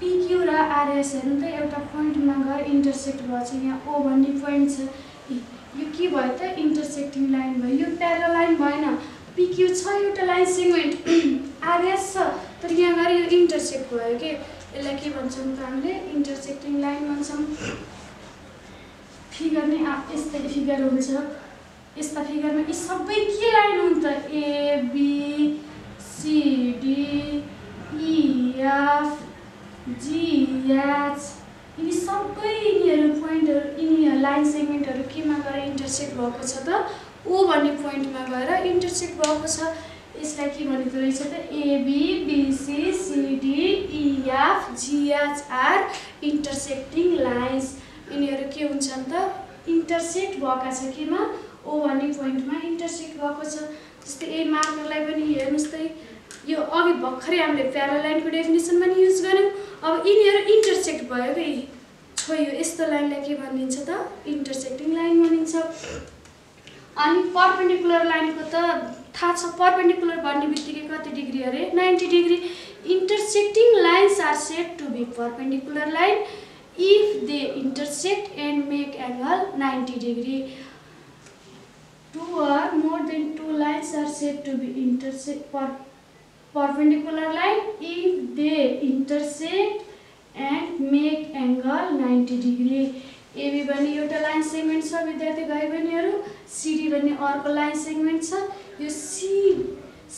PQ र RS हेर्नु त एउटा पोइन्टमा गएर इन्टरसेक्ट भएछ। यहाँ O भन्ने पोइन्ट छ। यो के भयो त? इन्टरसेक्टिङ लाइन भयो। यो प्यारलल लाइन भएन। PQ छ एउटा लाइन सेगमेन्ट, RS छ, तर यहाँ गएर यो इन्टरसेक्ट भयो के। यसलाई के भन्छौँ त हामीले? इन्टरसेक्टिङ लाइन भन्छौँ। फिगर नै यस्तै फिगर हुन्छ। यस्ता फिगरमा यी सबै के लाइन हुन् त? A B C D E F G H. यिनी सबै यिनीहरू पोइन्टहरू, यिनी लाइन सेगमेन्टहरू केमा गएर इन्टरसेक्ट भएको छ त? ओ भन्ने पोइन्टमा गएर इन्टरसेक्ट भएको छ। यसलाई के भनेको रहेछ त? AB BC CD EF GH are intersecting lines. यिनीहरू के हुन्छन् त? इन्टरसेक्ट भएका छ केमा? ओ भन्ने पोइन्टमा इन्टरसेक्ट भएको छ। जस्तै ए मार्करलाई पनि हेर्नुहोस् त। यो अघि भर्खरै हामीले प्यारलल लाइनको डेफिनेसन पनि युज गऱ्यौँ। अब यिनीहरू इन्टरसेक्ट भयो कि सो यो यस्तो लाइनलाई के भनिन्छ त इन्टरसेक्टिङ लाइन भनिन्छ। अनि परपेन्डिकुलर लाइनको त थाहा छ, परपेन्डिकुलर भन्ने बित्तिकै कति डिग्री अरे 90 degree. Intersecting lines are said to be perpendicular line if they intersect and make angle 90 degree. Two or more than two lines are said to be perpendicular line if they intersect and make angle 90 degree। AB भन्ने एउटा line segment छ विद्यार्थी भाइ बहिनीहरू, CD भन्ने अर्को line segment छ। यो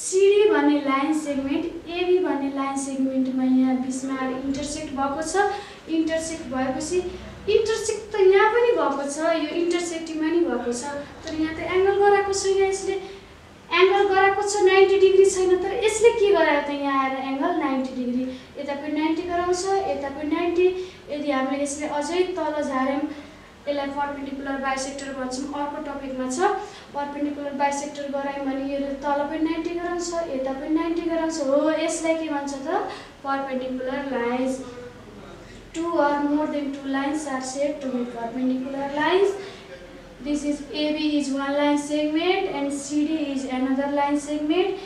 CD भन्ने लाइन सेगमेन्ट AB भन्ने लाइन सेगमेन्टमा यहाँ बिचमा इन्टरसेक्ट भएको छ। इन्टरसेक्ट भएपछि इन्टरसेक्ट त यहाँ पनि भएको छ, यो इन्टरसेक्टिङमा नि भएको छ, तर यहाँ त एंगल गराएको छैन। यसले एंगल गराएको छ 90 डिग्री छैन, तर यसले के गरायो त यहाँ आएर एंगल 90 डिग्री। यता पनि 90 गराउँछ, यता पनि 90। यदि हामीले यसले अझै तल झार्यौं, यसलाई परपेन्डिकुलर बाइसेक्टर भन्छौँ, अर्को टपिकमा छ। परपेन्डिकुलर बाइसेक्टर गरायौँ भने यो तल पनि 90 गराउँछ, यता पनि 90 गराउँछ। हो, यसलाई के भन्छ त perpendicular lines. Two or more than two lines are said to be perpendicular lines. This is AB is one line segment and CD is another line segment.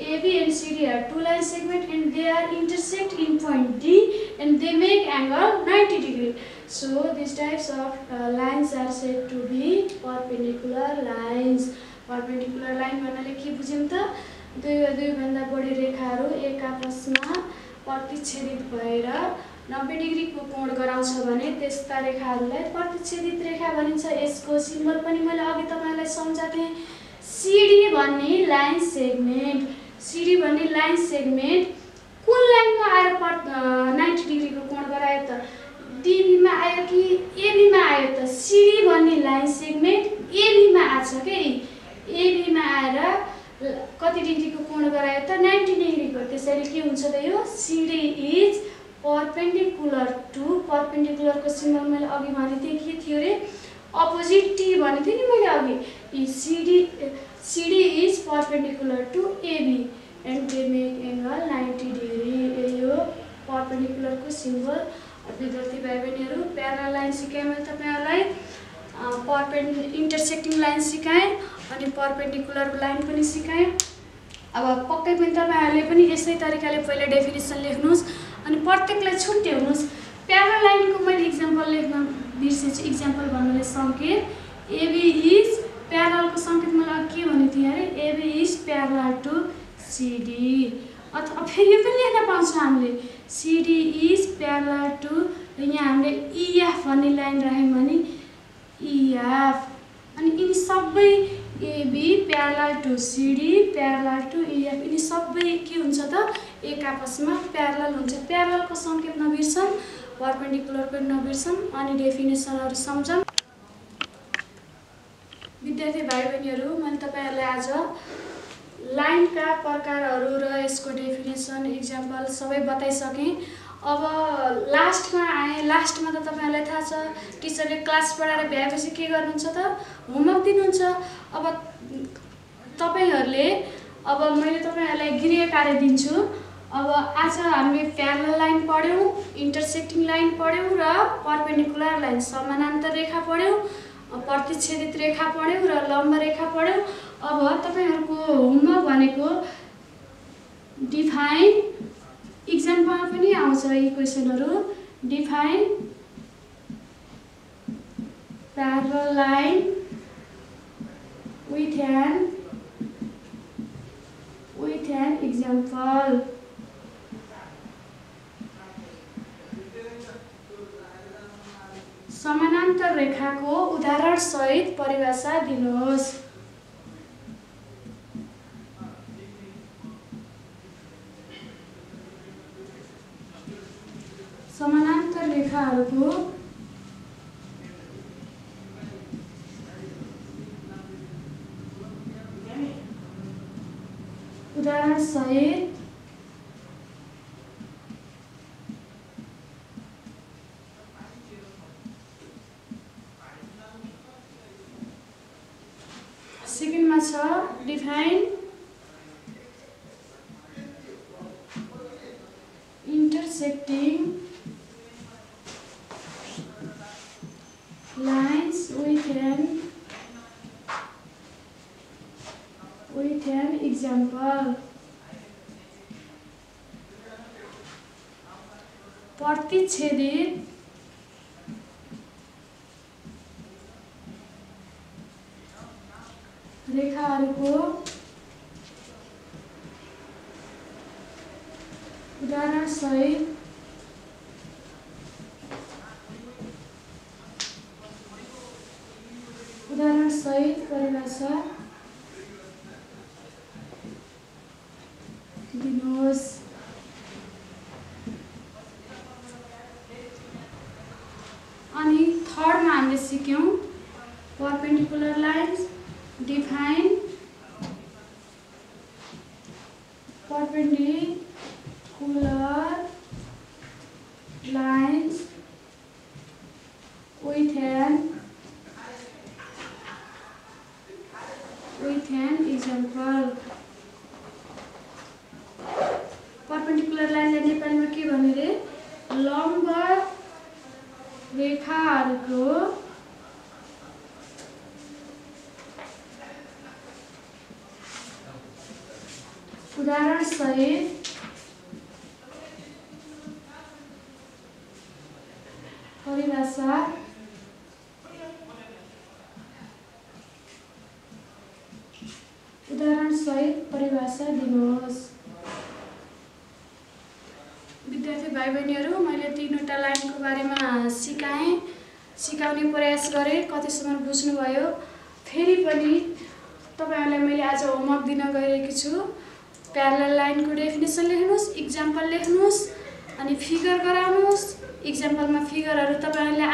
AB and CD are two line segment and they are intersect in point D and they make angle 90 degree. So these types of lines are said to be perpendicular lines. Perpendicular line भन्नाले के बुझ्यौं त? दुई भन्दा बढी रेखाहरू एक आपसमा प्रतिच्छेदित भएर 90 डिग्री को कोण गराउँछ भने त्यस्ता रेखाहरूलाई प्रतिच्छेदित रेखा भनिन्छ। यसको सिम्बल पनि मैले अघि तपाईलाई सम्झाथे। CD भन्ने लाइन सेगमेन्ट, CD भन्ने लाइन सेगमेन्ट कुन लाइनमा आएर 90 डिग्री को कोण गरायो त? DB मा आयो कि AB मा आयो त? CD भन्ने लाइन सेगमेन्ट AB मा आछ के। AB मा आएर कति डिग्री को कोण गरायो त? 90 डिग्री को। त्यसैले के हुन्छ त यो CD is perpendicular to, perpendicular को सिम्बल मैले अघि भने थिएँ के थियो रे अपोजिट T भने थिएँ नि मैले अघि। CD is perpendicular to AB and they make angle 90 degree। यो perpendicular को सिम्बल। विद्यार्थी भाइ बहिनीहरू प्यारलल लाइन सिकाएँ मैले तपाईहरुलाई, इन्टरसेक्टिङ लाइन सिकाएँ अनि परपेन्डिकुलर लाइन पनि सिकाएँ। अब पक्कै पनि तपाईहरुले पनि यसै तरिकाले पहिला डेफिनेसन लेख्नुस् अनि प्रत्येकलाई छुट्याउनुस्। प्यारलल लाइनको मैले इक्जाम्पल लेख्न बिर्सेछु, इक्जाम्पल भन्नाले संकेत AB इज प्यारललको संकेत मैले के भने थिएँ अरे AB is parallel to CD। अथवा फेरि यो पनि लेख्न पाउँछौँ हामीले CD इज प्यारलल टु, यहाँ हामीले EF भन्ने लाइन राख्यौँ भने EF अनि यिनी सबै AB parallel to CD parallel to EF यिनी सबै के हुन्छ त एक आपसमा प्यारलल हुन्छ। प्यारललको संकेत नबिर्सौँ, परपेन्डिकुलर पनि नबिर्सौँ अनि डेफिनेसनहरु सम्झौँ। विद्यार्थी भाइ बहिनीहरू मैले तपाईहरुलाई आज लाइनका प्रकारहरू र यसको डेफिनेसन इक्जाम्पल सबै बताइसकेँ। अब लास्टमा आए। लास्टमा त तपाईहरुलाई थाहा छ टिचरले क्लास पढाएर भ्याएपछि के गर्नुहुन्छ त होमवर्क दिनुहुन्छ। अब तपाईहरुले अब मैले तपाईहरुलाई गृह कार्य दिन्छु। अब आज हामीले प्यारलल लाइन पढ्यौं, इन्टरसेक्टिङ लाइन पढ्यौं र परपेन्डिकुलर लाइन समानान्तर रेखा पढ्यौं, प्रतिच्छेदित रेखा पढ्यौं र लम्ब रेखा पढ्यौं। अब तपाईहरुको होमवर्क भनेको डिफाइन, इक्जाममा पनि आउँछ यी क्वेशनहरु। Define parallel line with an example। समानान्तर रेखाको उदाहरण सहित परिभाषा दिनुहोस्। समानान्तर रेखाहरूको उदाहरण सहित सेकेन्डमा छ define intersecting lines with an example. प्रतिच्छेदित रेखाहरूको उदाहरणसहित परिभाषा दिनुहोस्। अनि थर्डमा हामीले सिक्यौं perpendicular lines define perpendicular lines with an example. Perpendicular लाइनलाई नेपालीमा के भन्ने रे? लम्ब रेखाहरूको उदाहरणसहित परिभाषा दिनुहोस्। विद्यार्थी भाइ बहिनीहरू, मैले तीनवटा लाइनको बारेमा सिकाउने प्रयास गरेँ। कतिसम्म बुझ्नुभयो? फेरि पनि तपाईहरुलाई मैले आज होमवर्क दिन गइरहेकी छु। प्यारलल लाइनको डेफिनेसन लेख्नुस्, इक्जाम्पल लेख्नुस्, अनि फिगर गराउनुस्। इक्जाम्पलमा फिगरहरू तपाईहरुले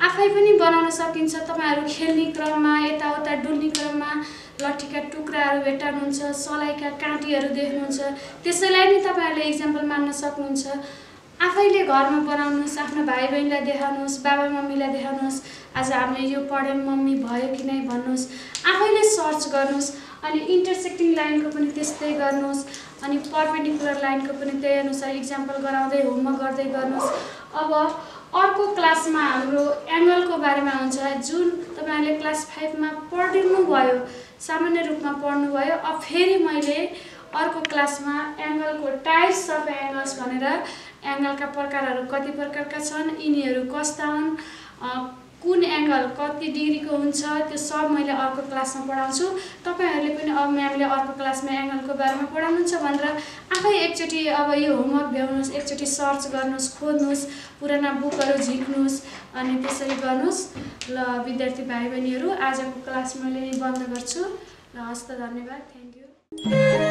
आफै पनि बनाउन सकिन्छ। तपाईहरु खेल्ने क्रममा, यताउता डुल्ने क्रममा लट्ठीका टुक्राहरू भेट्टाउनुहुन्छ, सलाइका काँटीहरू देख्नुहुन्छ। त्यसैलाई नि तपाईहरुले इक्जाम्पल मान्न सक्नुहुन्छ। आफैले घरमा बनाउनुस्, आफ्नो भाइ बहिनीलाई देखाउनुस्, बाबा मम्मीलाई देखाउनुस्। आज हामीले यो पढ्यौं मम्मी भयो कि नै भन्नुस्। आफैले सर्च गर्नुस्। अनि इन्टरसेक्टिङ लाइनको पनि त्यस्तै गर्नुस्। अनि परपेन्डिकुलर लाइनको पनि त्यही अनुसार इक्जाम्पल गराउँदै होमवर्क गर्दै गर्नुस्। अब अर्को क्लासमा हाम्रो एंगलको बारेमा हुन्छ, जुन तपाईहरुले क्लास 5 मा पढ्नु भयो, सामान्य रूपमा पढ्नु भयो। अब फेरि मैले अर्को क्लासमा एंगलको टाइप्स अफ एंगल्स भनेर एंगलका प्रकारहरू कति प्रकारका छन्, यिनीहरू कस्ता हुन्, कुन एंगल कति डिग्रीको हुन्छ, त्यो सब मैले अर्को क्लासमा पढाउँछु। तपाईहरुले पनि अब म्यामले अर्को क्लासमा एंगलको बारेमा पढाउनुहुन्छ भनेर आफै एकचोटी अब यो होमवर्क भ्याउनुस्, एकचोटी सर्च गर्नुस्, खोज्नुस्, पुराना बुकहरू झिक्नुस्, अनि त्यसरी गर्नुस्। ल विद्यार्थी भाइ बहिनीहरू, आजको क्लास मैले बन्द गर्छु। ल हस्त, धन्यवाद, थ्यांक यू।